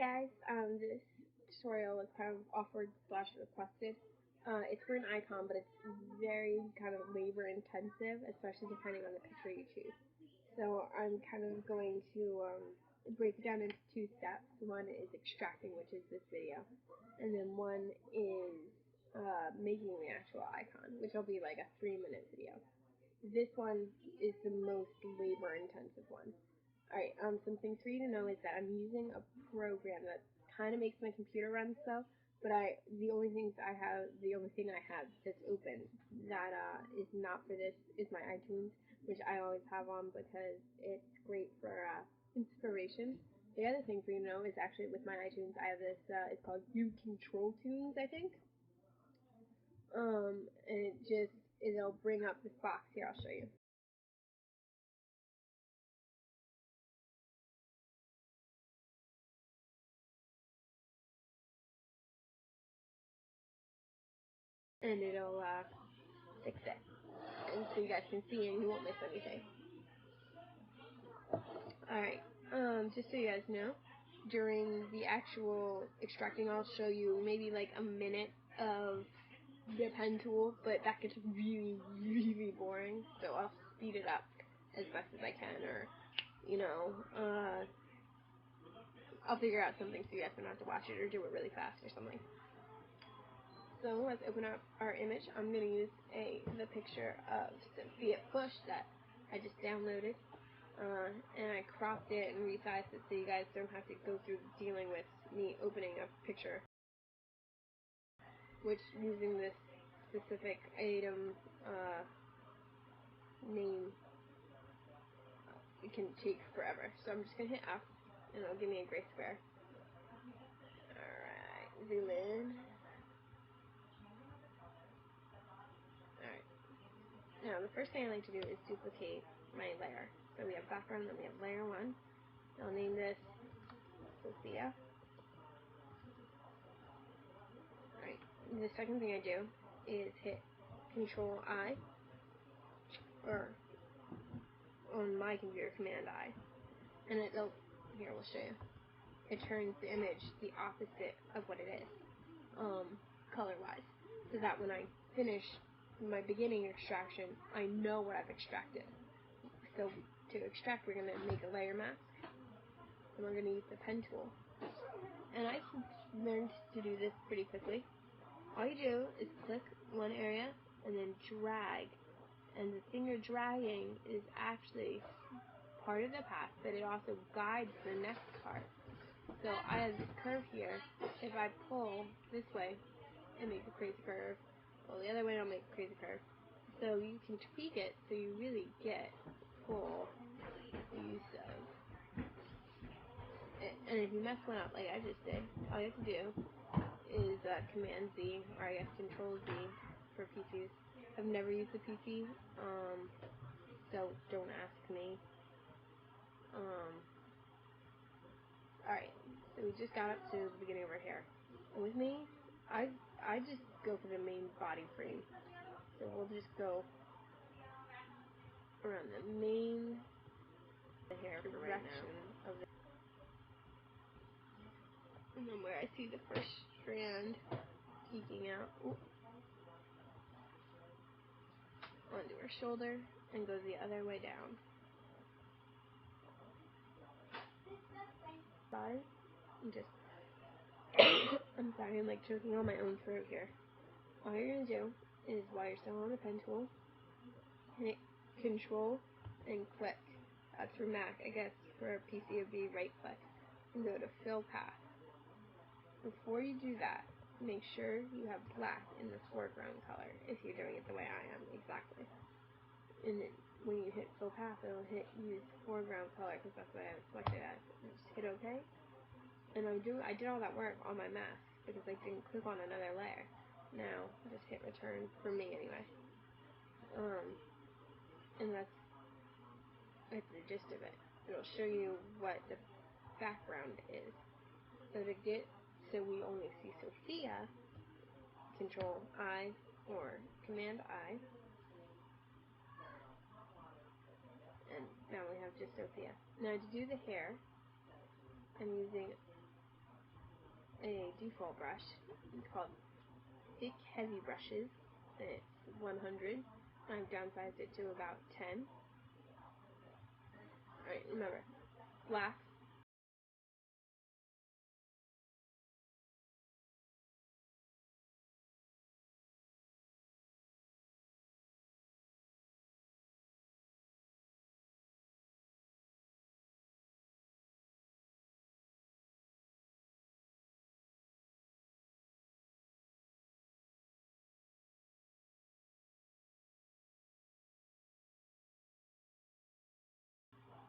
guys, this tutorial was kind of offered slash requested. It's for an icon, but it's very kind of labor intensive, especially depending on the picture you choose. So I'm kind of going to break it down into two steps. One is extracting, which is this video, and then one is making the actual icon, which will be like a 3-minute video. This one is the most labor intensive one. Alright, some things for you to know is that I'm using a program that kind of makes my computer run slow, but the only thing I have that's open that is not for this is my iTunes, which I always have on because it's great for inspiration. The other thing for you to know is actually with my iTunes I have this, it's called Control Tunes, I think. And it'll bring up this box here, I'll show you. And it'll fix it. And so you guys can see and you won't miss anything. Alright, just so you guys know, during the actual extracting I'll show you maybe like a minute of the pen tool, but that gets really, really boring, so I'll speed it up as best as I can, or, you know, I'll figure out something so you guys don't have to watch it or do it really fast or something. So let's open up our image. I'm going to use the picture of Sophia Bush that I just downloaded, and I cropped it and resized it so you guys don't have to go through dealing with me opening a picture, which using this specific item name, it can take forever. So I'm just going to hit F, and it'll give me a gray square. Alright, zoom in. Alright. Now, the first thing I like to do is duplicate my layer. So we have background, then we have layer 1. I'll name this Sophia. Alright. The second thing I do is hit Control I, or on my computer, Command I, and here we'll show you. It turns the image the opposite of what it is, color-wise, so that when I finish my beginning extraction, I know what I've extracted. So to extract, we're going to make a layer mask, and we're going to use the pen tool. And I learned to do this pretty quickly. All you do is click one area and then drag, and the thing you're dragging is actually part of the path, but it also guides the next part. So I have this curve here. If I pull this way, it makes a crazy curve. Well, the other way it'll make a crazy curve. So you can tweak it so you really get full use of it. And if you mess one up like I just did, all you have to do is Command Z, or I guess Control Z for PCs. I've never used a PC, so don't ask me. Alright, so we just got up to the beginning of our hair. And with me, I just go for the main body frame. So we'll just go around the main hair direction of the, and then where I see the first strand peeking out, onto her shoulder and go the other way down. Body, and just I'm sorry, I'm like choking on my own throat here. All you're gonna do is, while you're still on the pen tool, hit Control and click. That's for Mac, I guess for a PC it would be right click, and go to Fill Path. Before you do that, make sure you have black in the foreground color, if you're doing it the way I am, exactly. And then when you hit Fill Path, it'll hit Use Foreground Color, because that's what I have selected as. And just hit OK. And I did all that work on my mask, because I didn't click on another layer. Now, just hit return, for me anyway. And that's the gist of it. It'll show you what the background is. So we only see Sophia, Control I or Command I. And now we have just Sophia. Now to do the hair, I'm using a default brush. It's called Thick Heavy Brushes, and it's 100. I've downsized it to about 10. Alright, remember, black,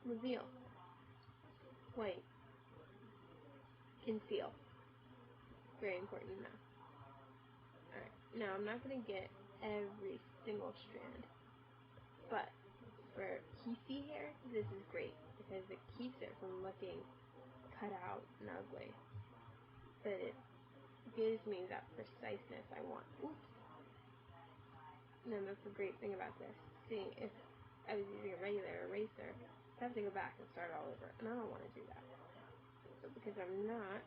reveal, white, conceal. Very important now. Alright, now I'm not going to get every single strand, but for piecey hair, this is great because it keeps it from looking cut out and ugly, but it gives me that preciseness I want. Oops. And that's the great thing about this. See, if I was using a regular eraser, I'd have to go back and start all over, and I don't want to do that. So because I'm not,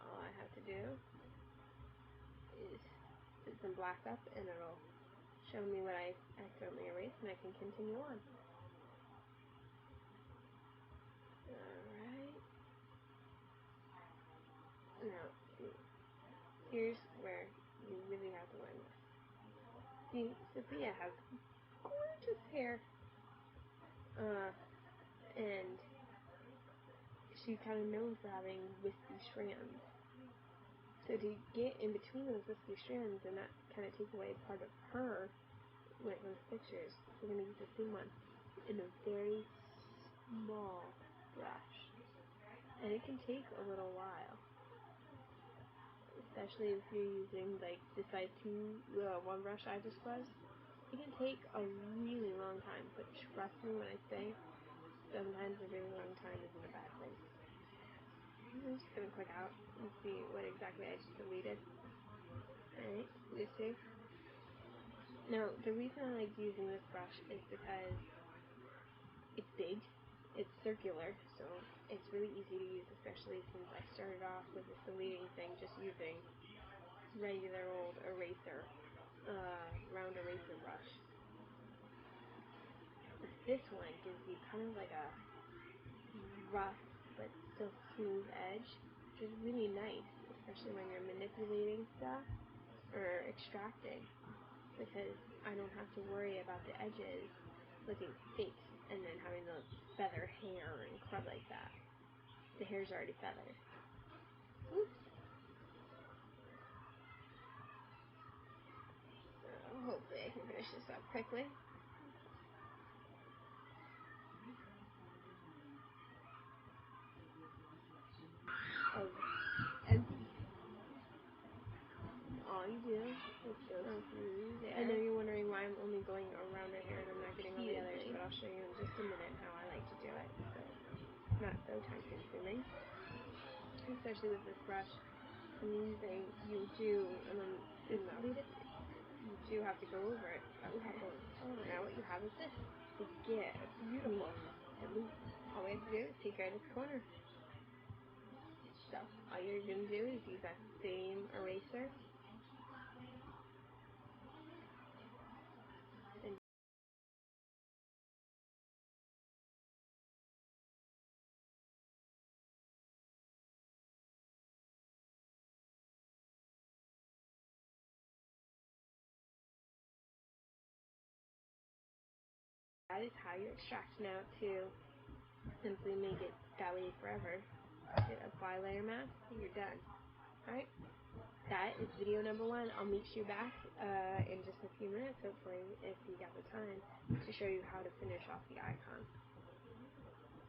all I have to do is put some black up, and it'll show me what I accidentally erased, and I can continue on. Alright. Now, see, here's where you really have to learn this. See, Sophia has gorgeous hair, and she's kind of known for having wispy strands. So to get in between those wispy strands and not kind of take away part of her when it comes to pictures, we're going to use the same one in a very small brush. And it can take a little while, especially if you're using like the size 2 one brush I just was. It can take a really long time, but trust me when I say sometimes a really long time isn't a bad thing. I'm just going to click out and see what exactly I just deleted. Alright, you see? Now, the reason I like using this brush is because it's big, it's circular, so it's really easy to use, especially since I started off with this deleting thing just using regular old eraser, round eraser brush. This one gives you kind of like a rough but still smooth edge, which is really nice, especially when you're manipulating stuff or extracting, because I don't have to worry about the edges looking fake and then having to feather hair and crud like that. The hair's already feathered. Oops. So hopefully I can finish this up quickly. Of empty. All you do is go through there. I know you're wondering why I'm only going around her hair and I'm not getting all the others, but I'll show you in just a minute how I like to do it. So it's not so time consuming. Especially with this brush I'm using, you do have to go over it a couple of times. Now what you have is this to get a beautiful loop. All we have to do is take out this corner. So all you're going to do is use that same eraser and that is how you extract now to simply make it that way forever. Hit apply layer mask, you're done. Alright, that is video number 1. I'll meet you back in just a few minutes, hopefully, if you got the time, to show you how to finish off the icon.